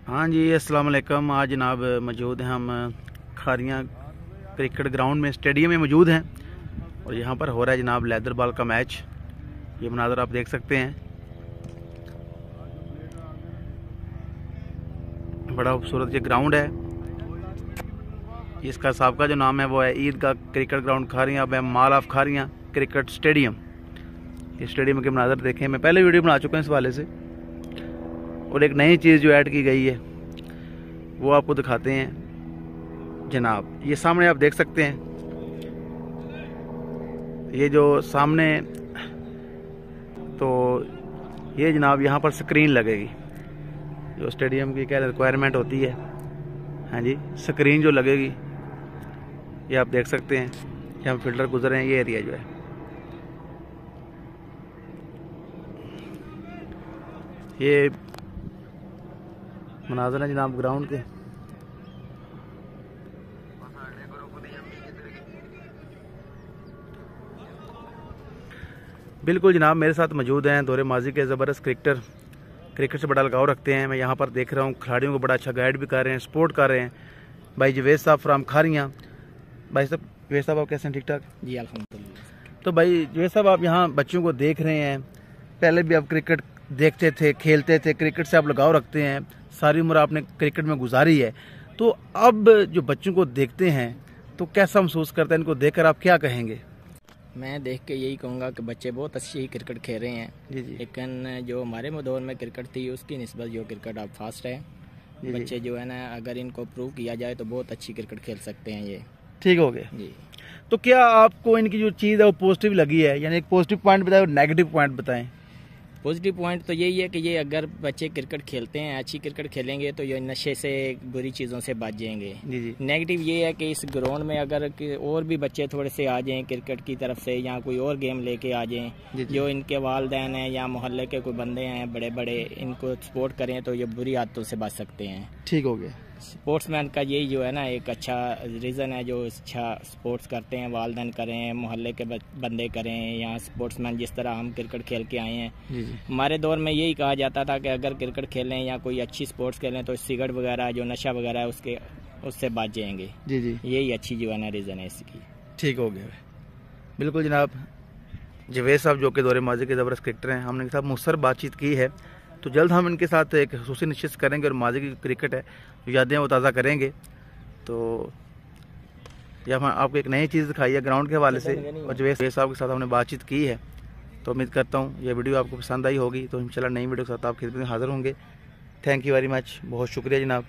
हाँ जी, अस्सलाम वालेकुम। आज जनाब मौजूद हैं हम खारियाँ क्रिकेट ग्राउंड में, स्टेडियम में मौजूद हैं और यहाँ पर हो रहा है जनाब लेदर बॉल का मैच। ये मनाज़र आप देख सकते हैं, बड़ा खूबसूरत ये ग्राउंड है। इसका साबका जो नाम है वो है Eidgah cricket ground Kharian mall of Kharian cricket stadium. इस स्टेडियम के मनाज़र देखें, मैं पहले वीडियो बना चुका हूँ इस वाले से, और एक नई चीज़ जो ऐड की गई है वो आपको दिखाते हैं जनाब। ये सामने आप देख सकते हैं, ये जो सामने तो ये जनाब यहाँ पर स्क्रीन लगेगी, जो स्टेडियम की क्या रिक्वायरमेंट होती है। हाँ जी, स्क्रीन जो लगेगी ये आप देख सकते हैं कि हम फील्डर गुजर रहे हैं। ये एरिया जो है ये मनाज़र है जनाब ग्राउंड के। बिल्कुल जनाब, मेरे साथ मौजूद हैं दौरे माजी के ज़बरदस्त क्रिकेट से बड़ा लगाव रखते हैं। मैं यहाँ पर देख रहा हूँ खिलाड़ियों को बड़ा अच्छा गाइड भी कर रहे हैं, सपोर्ट कर रहे हैं। भाई जवेद साहब फ्राम खारियाँ। भाई साहब, जवेद साहब आप कैसे हैं? ठीक ठाक जी अल्हम्दुलिल्लाह। तो भाई जवेद साहब, आप यहाँ बच्चों को देख रहे हैं, पहले भी आप क्रिकेट देखते थे, खेलते थे, क्रिकेट से आप लगाव रखते हैं, सारी उम्र आपने क्रिकेट में गुजारी है। तो अब जो बच्चों को देखते हैं तो कैसा महसूस करते हैं? इनको देखकर आप क्या कहेंगे? मैं देख के यही कहूँगा कि बच्चे बहुत अच्छी ही क्रिकेट खेल रहे हैं। जी जी। लेकिन जो हमारे दौर में क्रिकेट थी उसकी निस्बत जो क्रिकेट अब फास्ट है। बच्चे जो है ना, अगर इनको प्रूव किया जाए तो बहुत अच्छी क्रिकेट खेल सकते हैं ये। ठीक हो गया जी। तो क्या आपको इनकी जो चीज़ है वो पॉजिटिव लगी है? यानी एक पॉजिटिव पॉइंट बताएं और नेगेटिव पॉइंट बताएं। पॉजिटिव पॉइंट तो यही है कि ये अगर बच्चे क्रिकेट खेलते हैं, अच्छी क्रिकेट खेलेंगे तो ये नशे से, बुरी चीज़ों से बच जाएंगे। जी जी। नेगेटिव ये है कि इस ग्राउंड में अगर और भी बच्चे थोड़े से आ जाएं क्रिकेट की तरफ से, या कोई और गेम लेके आ जाएं, जो इनके वालिदैन हैं या मोहल्ले के कोई बंदे हैं बड़े बड़े, इनको सपोर्ट करें तो ये बुरी आदतों से बच सकते हैं। ठीक हो गया। स्पोर्ट्समैन का यही जो है ना एक अच्छा रीज़न है, जो अच्छा स्पोर्ट्स करते हैं, वालिदैन करें, मोहल्ले के बंदे करें, या स्पोर्ट्समैन जिस तरह हम क्रिकेट खेल के आए हैं। जी जी। हमारे दौर में यही कहा जाता था कि अगर क्रिकेट खेलें या कोई अच्छी स्पोर्ट्स खेलें तो सिगरेट वगैरह जो नशा वगैरह है उससे बच जाएंगे। जी जी। यही अच्छी जो है ना रीज़न है इसकी। ठीक हो गया। बिल्कुल जनाब, जवेद साहब जो कि दौरे माजी के ज़बरदस्त क्रिकेटर हैं, हमने इनके साथ मुख्तसर बातचीत की है। तो जल्द हम इनके साथ एक खसूसी निश्चित करेंगे और माजी की क्रिकेट है जो यादें वो ताज़ा करेंगे। तो यह हम आपको एक नई चीज़ दिखाई है ग्राउंड के हवाले से, और जवेद साहब के साथ हमने बातचीत की है। तो उम्मीद करता हूँ ये वीडियो आपको पसंद आई होगी। तो इंशाल्लाह नई वीडियो के साथ आपकी खिदमत में हाज़िर होंगे। थैंक यू वेरी मच, बहुत शुक्रिया जनाब।